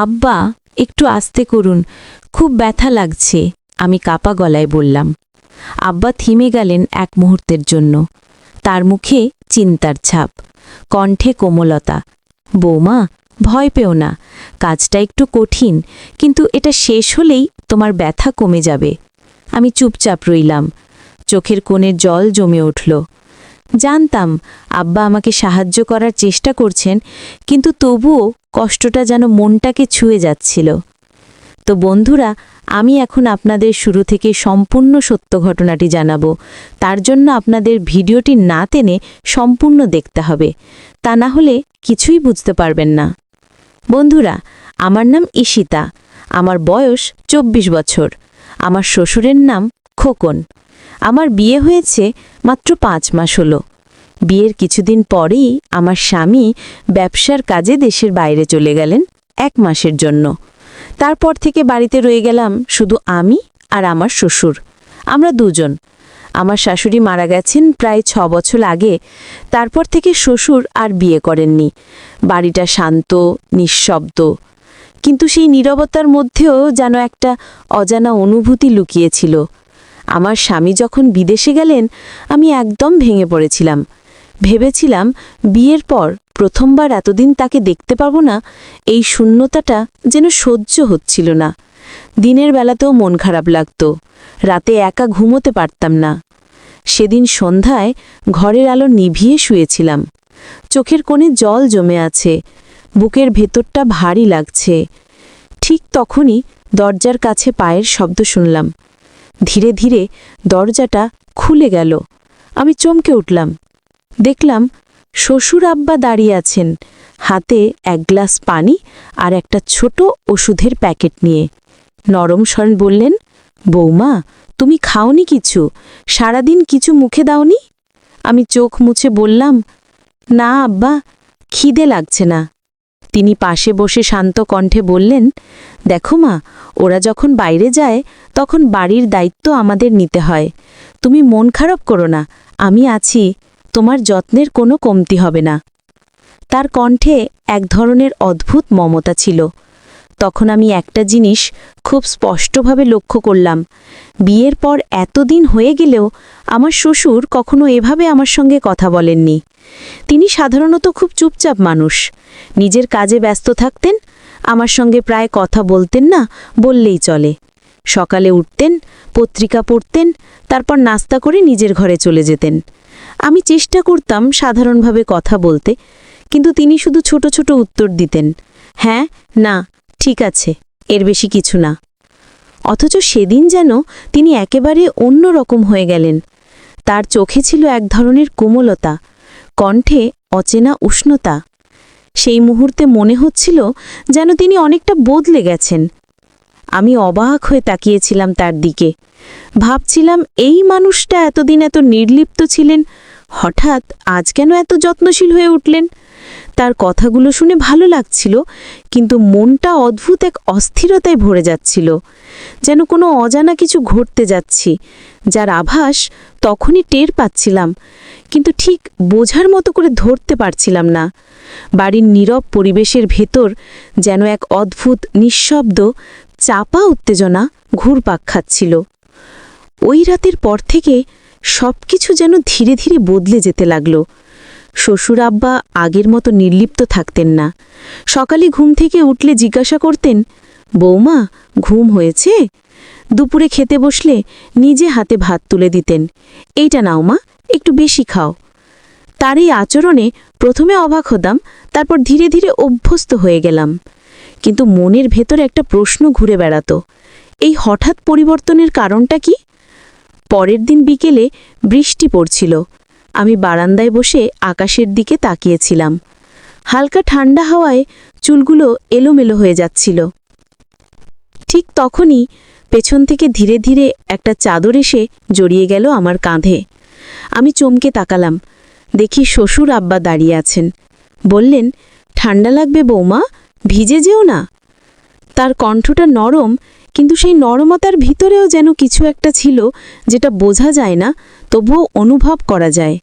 আব্বা, একটু আস্তে করুন, খুব ব্যথা লাগছে, আমি কাপা গলায় বললাম। আব্বা থিমে গেলেন এক মুহূর্তের জন্য। তার মুখে চিন্তার ছাপ, কণ্ঠে কোমলতা। বৌমা, ভয় পেও না, কাজটা একটু কঠিন, কিন্তু এটা শেষ হলেই তোমার ব্যথা কমে যাবে। আমি চুপচাপ রইলাম, চোখের কোণে জল জমে উঠল। জানতাম আব্বা আমাকে সাহায্য করার চেষ্টা করছেন, কিন্তু তবুও কষ্টটা যেন মনটাকে ছুঁয়ে যাচ্ছিল। তো বন্ধুরা, আমি এখন আপনাদের শুরু থেকে সম্পূর্ণ সত্য ঘটনাটি জানাবো। তার জন্য আপনাদের ভিডিওটি না টেনে সম্পূর্ণ দেখতে হবে, তা না হলে কিছুই বুঝতে পারবেন না। বন্ধুরা, আমার নাম ঈশিতা, আমার বয়স 24 বছর। আমার শ্বশুরের নাম খোকন। আমার বিয়ে হয়েছে মাত্র 5 মাস হলো। বিয়ের কিছুদিন পরেই আমার স্বামী ব্যবসার কাজে দেশের বাইরে চলে গেলেন 1 মাসের জন্য। তারপর থেকে বাড়িতে রয়ে গেলাম শুধু আমি আর আমার শ্বশুর। আমরা দুজন। আমার শাশুড়ি মারা গেছেন প্রায় 6 বছর আগে। তারপর থেকে শ্বশুর আর বিয়ে করেননি। বাড়িটা শান্ত, নিঃশব্দ, কিন্তু সেই নীরবতার মধ্যেও যেন একটা অজানা অনুভূতি লুকিয়েছিল। আমার স্বামী যখন বিদেশে গেলেন, আমি একদম ভেঙে পড়েছিলাম। ভেবেছিলাম বিয়ের পর প্রথমবার এতদিন তাকে দেখতে পাবো না। এই শূন্যতাটা যেন সহ্য হচ্ছিল না। দিনের বেলাতেও মন খারাপ লাগত, রাতে একা ঘুমোতে পারতাম না। সেদিন সন্ধ্যায় ঘরের আলো নিভিয়ে শুয়েছিলাম। চোখের কোণে জল জমে আছে, বুকের ভেতরটা ভারী লাগছে। ঠিক তখনই দরজার কাছে পায়ের শব্দ শুনলাম। ধীরে ধীরে দরজাটা খুলে গেল। আমি চমকে উঠলাম। দেখলাম শ্বশুর আব্বা দাঁড়িয়ে আছেন, হাতে 1 গ্লাস পানি আর একটা ছোট ওষুধের প্যাকেট নিয়ে। নরম স্বরে বললেন, বৌমা, তুমি খাওনি কিছু? সারাদিন কিছু মুখে দাওনি? আমি চোখ মুছে বললাম, না আব্বা, খিদে লাগছে না। তিনি পাশে বসে শান্ত কণ্ঠে বললেন, দেখো মা, ওরা যখন বাইরে যায় তখন বাড়ির দায়িত্ব আমাদের নিতে হয়। তুমি মন খারাপ করো না, আমি আছি, তোমার যত্নের কোনো কমতি হবে না। তার কণ্ঠে এক ধরনের অদ্ভুত মমতা ছিল। তখন আমি একটা জিনিস খুব স্পষ্টভাবে লক্ষ্য করলাম। বিয়ের পর এতদিন হয়ে গেলেও আমার শ্বশুর কখনো এভাবে আমার সঙ্গে কথা বলেননি। তিনি সাধারণত খুব চুপচাপ মানুষ, নিজের কাজে ব্যস্ত থাকতেন। আমার সঙ্গে প্রায় কথা বলতেন না বললেই চলে। সকালে উঠতেন, পত্রিকা পড়তেন, তারপর নাস্তা করে নিজের ঘরে চলে যেতেন। আমি চেষ্টা করতাম সাধারণভাবে কথা বলতে, কিন্তু তিনি শুধু ছোট ছোট উত্তর দিতেন, হ্যাঁ, না, ঠিক আছে, এর বেশি কিছু না। অথচ সেদিন যেন তিনি একেবারে অন্য রকম হয়ে গেলেন। তার চোখে ছিল এক ধরনের কোমলতা, কণ্ঠে অচেনা উষ্ণতা। সেই মুহূর্তে মনে হচ্ছিল যেন তিনি অনেকটা বদলে গেছেন। আমি অবাক হয়ে তাকিয়েছিলাম তার দিকে। ভাবছিলাম, এই মানুষটা এতদিন এত নির্লিপ্ত ছিলেন, হঠাৎ আজ কেন এত যত্নশীল হয়ে উঠলেন? তার কথাগুলো শুনে ভালো লাগছিল, কিন্তু মনটা অদ্ভুত এক অস্থিরতায় ভরে যাচ্ছিল, যেন কোনো অজানা কিছু ঘটতে যাচ্ছি, যার আভাস তখনই টের পাচ্ছিলাম, কিন্তু ঠিক বোঝার মতো করে ধরতে পারছিলাম না। বাড়ির নীরব পরিবেশের ভেতর যেন এক অদ্ভুত নিঃশব্দ চাপা উত্তেজনা ঘুরপাক খাচ্ছিল। ওই রাতের পর থেকে সবকিছু যেন ধীরে ধীরে বদলে যেতে লাগল। শ্বশুর আব্বা আগের মতো নির্লিপ্ত থাকতেন না। সকালে ঘুম থেকে উঠলে জিজ্ঞাসা করতেন, বৌমা, ঘুম হয়েছে? দুপুরে খেতে বসলে নিজে হাতে ভাত তুলে দিতেন, এইটা নাও মা, একটু বেশি খাও। তার এই আচরণে প্রথমে অবাক হতাম, তারপর ধীরে ধীরে অভ্যস্ত হয়ে গেলাম। কিন্তু মনের ভেতর একটা প্রশ্ন ঘুরে বেড়াত, এই হঠাৎ পরিবর্তনের কারণটা কি? পরের দিন বিকেলে বৃষ্টি পড়ছিল। আমি বারান্দায় বসে আকাশের দিকে তাকিয়েছিলাম। হালকা ঠান্ডা হাওয়ায় চুলগুলো এলোমেলো হয়ে যাচ্ছিল। ঠিক তখনই পেছন থেকে ধীরে ধীরে একটা চাদর এসে জড়িয়ে গেল আমার কাঁধে। আমি চমকে তাকালাম, দেখি শ্বশুর আব্বা দাঁড়িয়ে আছেন। বললেন, ঠান্ডা লাগবে বৌমা, ভিজে যেও না। তার কণ্ঠটা নরম, কিন্তু সেই নরমতার ভিতরেও যেন কিছু একটা ছিল, যেটা বোঝা যায় না, তবুও অনুভব করা যায়।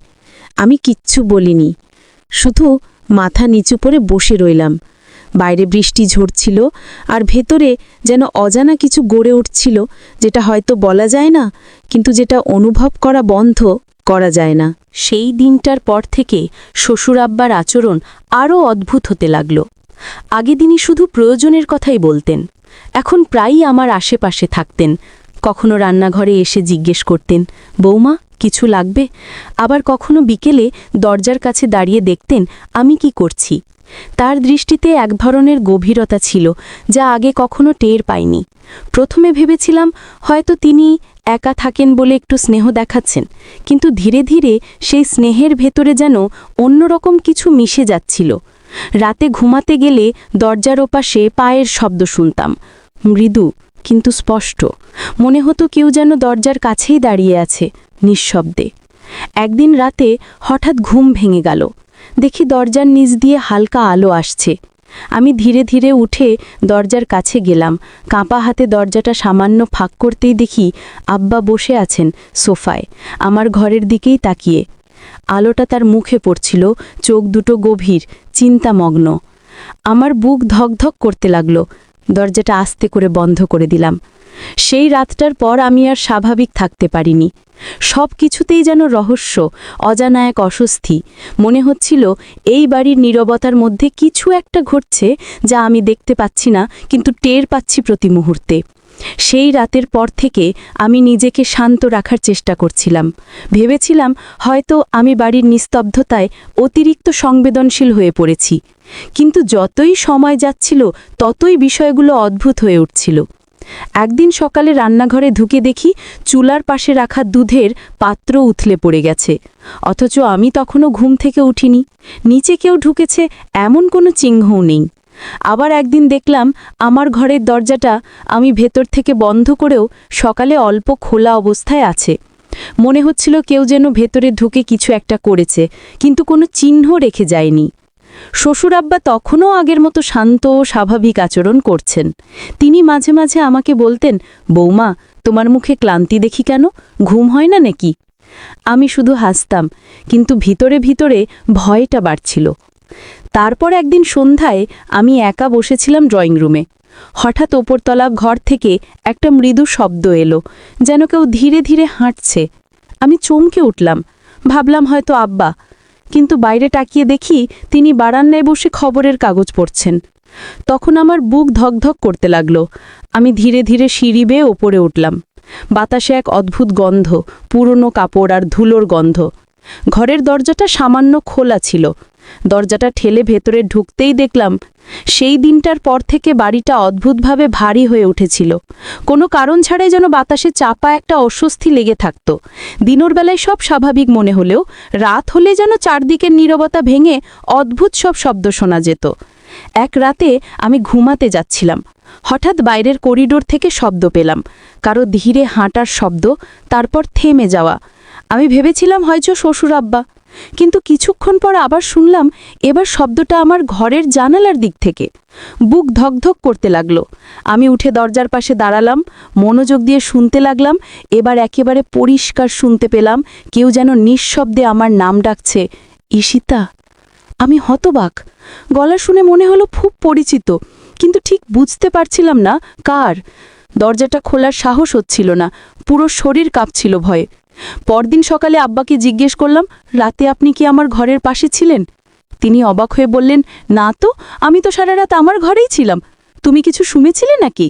আমি কিচ্ছু বলিনি, শুধু মাথা নিচু করে বসে রইলাম। বাইরে বৃষ্টি ঝরছিল আর ভেতরে যেন অজানা কিছু গড়ে উঠছিল, যেটা হয়তো বলা যায় না, কিন্তু যেটা অনুভব করা যায় না। সেই দিনটার পর থেকে শ্বশুর আব্বার আচরণ আরও অদ্ভুত হতে লাগল। আগে তিনি শুধু প্রয়োজনের কথাই বলতেন, এখন প্রায়ই আমার আশেপাশে থাকতেন। কখনো রান্নাঘরে এসে জিজ্ঞেস করতেন, বৌমা কিছু লাগবে? আবার কখনো বিকেলে দরজার কাছে দাঁড়িয়ে দেখতেন আমি কি করছি। তার দৃষ্টিতে এক ধরনের গভীরতা ছিল, যা আগে কখনো টের পাইনি। প্রথমে ভেবেছিলাম হয়তো তিনি একা থাকেন বলে একটু স্নেহ দেখাচ্ছেন, কিন্তু ধীরে ধীরে সেই স্নেহের ভেতরে যেন অন্যরকম কিছু মিশে যাচ্ছিল। রাতে ঘুমাতে গেলে দরজার ওপাশে পায়ের শব্দ শুনতাম, মৃদু কিন্তু স্পষ্ট। মনে হতো কেউ যেন দরজার কাছেই দাঁড়িয়ে আছে, নিঃশব্দে। একদিন রাতে হঠাৎ ঘুম ভেঙে গেল। দেখি দরজার নিচ দিয়ে হালকা আলো আসছে। আমি ধীরে ধীরে উঠে দরজার কাছে গেলাম। কাঁপা হাতে দরজাটা সামান্য ফাঁক করতেই দেখি আব্বা বসে আছেন সোফায়, আমার ঘরের দিকেই তাকিয়ে। আলোটা তার মুখে পড়ছিল, চোখ দুটো গভীর, চিন্তামগ্ন। আমার বুক ধকধক করতে লাগলো। দরজাটা আস্তে করে বন্ধ করে দিলাম। সেই রাতটার পর আমি আর স্বাভাবিক থাকতে পারিনি। সব কিছুতেই যেন রহস্য, অজানা এক অস্বস্তি। মনে হচ্ছিল এই বাড়ির নীরবতার মধ্যে কিছু একটা ঘটছে, যা আমি দেখতে পাচ্ছি না, কিন্তু টের পাচ্ছি প্রতি মুহূর্তে। সেই রাতের পর থেকে আমি নিজেকে শান্ত রাখার চেষ্টা করছিলাম। ভেবেছিলাম হয়তো আমি বাড়ির নিস্তব্ধতায় অতিরিক্ত সংবেদনশীল হয়ে পড়েছি। কিন্তু যতই সময় যাচ্ছিল ততই বিষয়গুলো অদ্ভুত হয়ে উঠছিল। একদিন সকালে রান্নাঘরে ঢুকে দেখি চুলার পাশে রাখা দুধের পাত্র উথলে পড়ে গেছে, অথচ আমি তখনও ঘুম থেকে উঠিনি। নিচে কেউ ঢুকেছে এমন কোনো চিহ্নও নেই। আবার একদিন দেখলাম আমার ঘরের দরজাটা আমি ভেতর থেকে বন্ধ করেও সকালে অল্প খোলা অবস্থায় আছে। মনে হচ্ছিল কেউ যেন ভেতরে ঢুকে কিছু একটা করেছে, কিন্তু কোনো চিহ্ন রেখে যায়নি। শ্বশুর আব্বা তখনও আগের মতো শান্ত ও স্বাভাবিক আচরণ করছেন। তিনি মাঝে মাঝে আমাকে বলতেন, বৌমা তোমার মুখে ক্লান্তি দেখি কেন, ঘুম হয় না নাকি? আমি শুধু হাসতাম, কিন্তু ভিতরে ভিতরে ভয়টা বাড়ছিল। তারপর একদিন সন্ধ্যায় আমি একা বসেছিলাম ড্রয়িং রুমে। হঠাৎ ওপরতলা ঘর থেকে একটা মৃদু শব্দ এলো, যেন কেউ ধীরে ধীরে হাঁটছে। আমি চমকে উঠলাম, ভাবলাম হয়তো আব্বা, কিন্তু বাইরে তাকিয়ে দেখি তিনি বারান্দায় বসে খবরের কাগজ পড়ছেন। তখন আমার বুক ধকধক করতে লাগলো। আমি ধীরে ধীরে সিঁড়ি বেয়ে ওপরে উঠলাম। বাতাসে এক অদ্ভুত গন্ধ, পুরনো কাপড় আর ধুলোর গন্ধ। ঘরের দরজাটা সামান্য খোলা ছিল। দরজাটা ঠেলে ভেতরে ঢুকতেই দেখলাম সেই দিনটার পর থেকে বাড়িটা অদ্ভুতভাবে ভারী হয়ে উঠেছিল। কোনো কারণ ছাড়াই যেন বাতাসে চাপা একটা অস্বস্তি লেগে থাকত। দিনের বেলায় সব স্বাভাবিক মনে হলেও রাত হলে যেন চারদিকের নীরবতা ভেঙে অদ্ভুত সব শব্দ শোনা যেত। এক রাতে আমি ঘুমাতে যাচ্ছিলাম, হঠাৎ বাইরের করিডোর থেকে শব্দ পেলাম, কারো ধীরে হাঁটার শব্দ, তারপর থেমে যাওয়া। আমি ভেবেছিলাম হয়তো শ্বশুর আব্বা, কিন্তু কিছুক্ষণ পর আবার শুনলাম এবার শব্দটা আমার ঘরের জানালার দিক থেকে। বুক ধকধক করতে লাগলো। আমি উঠে দরজার পাশে দাঁড়ালাম, মনোযোগ দিয়ে শুনতে লাগলাম। এবার একেবারে পরিষ্কার শুনতে পেলাম কেউ যেন নিঃশব্দে আমার নাম ডাকছে, ঈশিতা। আমি হতবাক। গলা শুনে মনে হলো খুব পরিচিত, কিন্তু ঠিক বুঝতে পারছিলাম না কার। দরজাটা খোলার সাহস হচ্ছিল না, পুরো শরীর কাঁপছিল ভয়ে। পরদিন সকালে আব্বাকে জিজ্ঞেস করলাম, রাতে আপনি কি আমার ঘরের পাশে ছিলেন? তিনি অবাক হয়ে বললেন, না তো, আমি তো সারা রাত আমার ঘরেই ছিলাম। তুমি কিছু শুনেছিলে নাকি?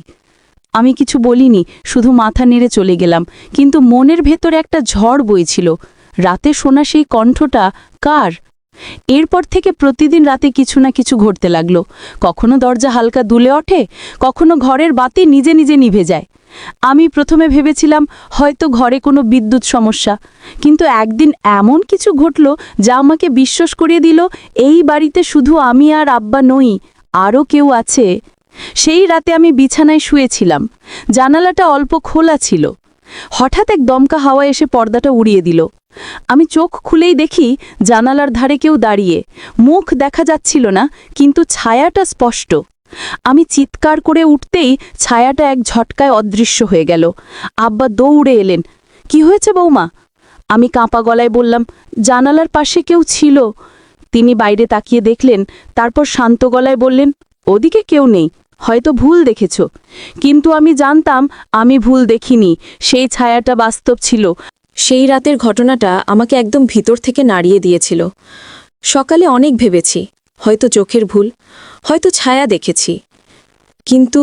আমি কিছু বলিনি, শুধু মাথা নেড়ে চলে গেলাম, কিন্তু মনের ভেতরে একটা ঝড় বইছিল। রাতে শোনা সেই কণ্ঠটা কার? এরপর থেকে প্রতিদিন রাতে কিছু না কিছু ঘটতে লাগলো। কখনো দরজা হালকা দুলে ওঠে, কখনো ঘরের বাতি নিজে নিজে নিভে যায়। আমি প্রথমে ভেবেছিলাম হয়তো ঘরে কোনো বিদ্যুৎ সমস্যা, কিন্তু একদিন এমন কিছু ঘটল যা আমাকে বিশ্বাস করিয়ে দিল এই বাড়িতে শুধু আমি আর আব্বা নই, আরও কেউ আছে। সেই রাতে আমি বিছানায় শুয়েছিলাম, জানালাটা অল্প খোলা ছিল। হঠাৎ এক দমকা হাওয়া এসে পর্দাটা উড়িয়ে দিল। আমি চোখ খুলেই দেখি জানালার ধারে কেউ দাঁড়িয়ে। মুখ দেখা যাচ্ছিল না, কিন্তু ছায়াটা স্পষ্ট। আমি চিৎকার করে উঠতেই ছায়াটা এক ঝটকায় অদৃশ্য হয়ে গেল। আব্বা দৌড়ে এলেন। কি হয়েছে বৌমা? আমি কাঁপা গলায় বললাম, জানালার পাশে কেউ ছিল। তিনি বাইরে তাকিয়ে দেখলেন, তারপর শান্ত গলায় বললেন, ওদিকে কেউ নেই, হয়তো ভুল দেখেছ। কিন্তু আমি জানতাম আমি ভুল দেখিনি, সেই ছায়াটা বাস্তব ছিল। সেই রাতের ঘটনাটা আমাকে একদম ভিতর থেকে নাড়িয়ে দিয়েছিল। সকালে অনেক ভেবেছি, হয়তো চোখের ভুল, হয়তো ছায়া দেখেছি। কিন্তু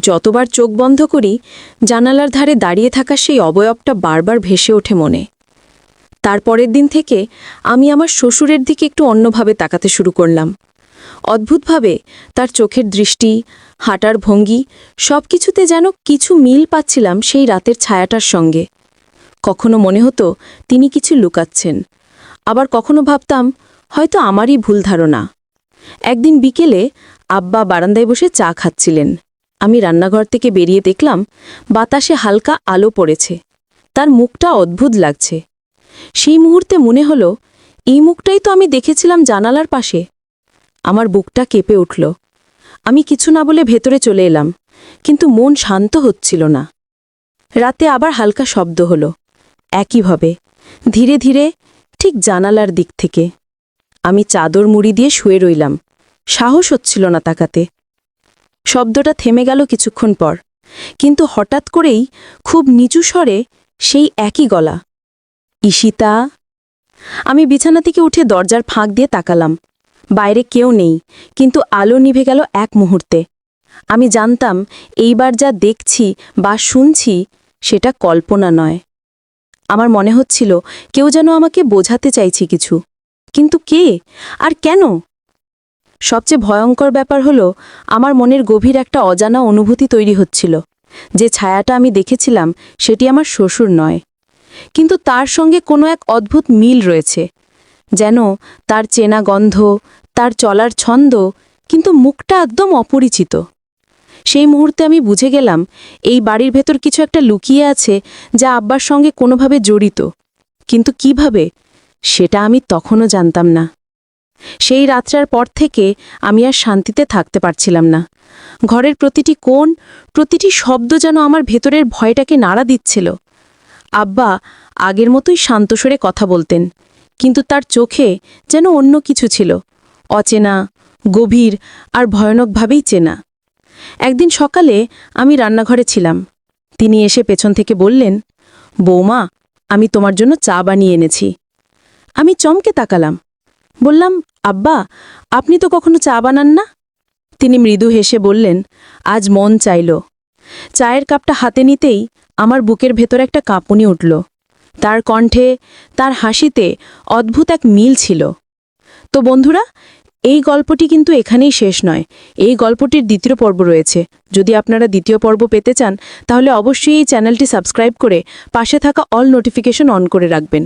যতবার চোখ বন্ধ করি, জানালার ধারে দাঁড়িয়ে থাকা সেই অবয়বটা বারবার ভেসে ওঠে মনে। তারপরের দিন থেকে আমি আমার শ্বশুরের দিকে একটু অন্যভাবে তাকাতে শুরু করলাম। অদ্ভুতভাবে তার চোখের দৃষ্টি, হাঁটার ভঙ্গি, সব কিছুতে যেন কিছু মিল পাচ্ছিলাম সেই রাতের ছায়াটার সঙ্গে। কখনো মনে হতো তিনি কিছু লুকাচ্ছেন, আবার কখনো ভাবতাম হয়তো আমারই ভুল ধারণা। একদিন বিকেলে আব্বা বারান্দায় বসে চা খাচ্ছিলেন। আমি রান্নাঘর থেকে বেরিয়ে দেখলাম বাতাসে হালকা আলো পড়েছে। তার মুখটা অদ্ভুত লাগছে। সেই মুহূর্তে মনে হলো এই মুখটাই তো আমি দেখেছিলাম জানালার পাশে। আমার বুকটা কেঁপে উঠল। আমি কিছু না বলে ভেতরে চলে এলাম, কিন্তু মন শান্ত হচ্ছিল না। রাতে আবার হালকা শব্দ হলো, একইভাবে, ধীরে ধীরে, ঠিক জানালার দিক থেকে। আমি চাদর মুড়ি দিয়ে শুয়ে রইলাম, সাহস হচ্ছিল না তাকাতে। শব্দটা থেমে গেল কিছুক্ষণ পর, কিন্তু হঠাৎ করেই খুব নিচু স্বরে সেই একই গলা, ঈশিতা। আমি বিছানা থেকে উঠে দরজার ফাঁক দিয়ে তাকালাম। বাইরে কেউ নেই, কিন্তু আলো নিভে গেল এক মুহূর্তে। আমি জানতাম এইবার যা দেখছি বা শুনছি সেটা কল্পনা নয়। আমার মনে হচ্ছিল কেউ যেন আমাকে বোঝাতে চাইছে কিছু, কিন্তু কে আর কেন? সবচেয়ে ভয়ঙ্কর ব্যাপার হলো আমার মনের গভীর একটা অজানা অনুভূতি তৈরি হচ্ছিল। যে ছায়াটা আমি দেখেছিলাম সেটি আমার শ্বশুর নয়, কিন্তু তার সঙ্গে কোনো এক অদ্ভুত মিল রয়েছে। যেন তার চেনা গন্ধ, তার চলার ছন্দ, কিন্তু মুখটা একদম অপরিচিত। সেই মুহূর্তে আমি বুঝে গেলাম এই বাড়ির ভেতর কিছু একটা লুকিয়ে আছে, যা আব্বার সঙ্গে কোনোভাবে জড়িত। কিন্তু কিভাবে, সেটা আমি তখনও জানতাম না। সেই রাতটার পর থেকে আমি আর শান্তিতে থাকতে পারছিলাম না। ঘরের প্রতিটি কোণ, প্রতিটি শব্দ যেন আমার ভেতরের ভয়টাকে নাড়া দিচ্ছিল। আব্বা আগের মতোই শান্তস্বরে কথা বলতেন, কিন্তু তার চোখে যেন অন্য কিছু ছিল, অচেনা, গভীর আর ভয়ানকভাবেই চেনা। একদিন সকালে আমি রান্নাঘরে ছিলাম। তিনি এসে পেছন থেকে বললেন, বৌমা, আমি তোমার জন্য চা বানিয়ে এনেছি। আমি চমকে তাকালাম। বললাম, আব্বা, আপনি তো কখনো চা বানান না। তিনি মৃদু হেসে বললেন, আজ মন চাইল। চায়ের কাপটা হাতে নিতেই আমার বুকের ভেতর একটা কাঁপুনি উঠল। তার কণ্ঠে, তার হাসিতে অদ্ভুত এক মিল ছিল। তো বন্ধুরা, এই গল্পটি কিন্তু এখানেই শেষ নয়। এই গল্পটির দ্বিতীয় পর্ব রয়েছে। যদি আপনারা দ্বিতীয় পর্ব পেতে চান, তাহলে অবশ্যই এই চ্যানেলটি সাবস্ক্রাইব করে পাশে থাকা অল নোটিফিকেশন অন করে রাখবেন।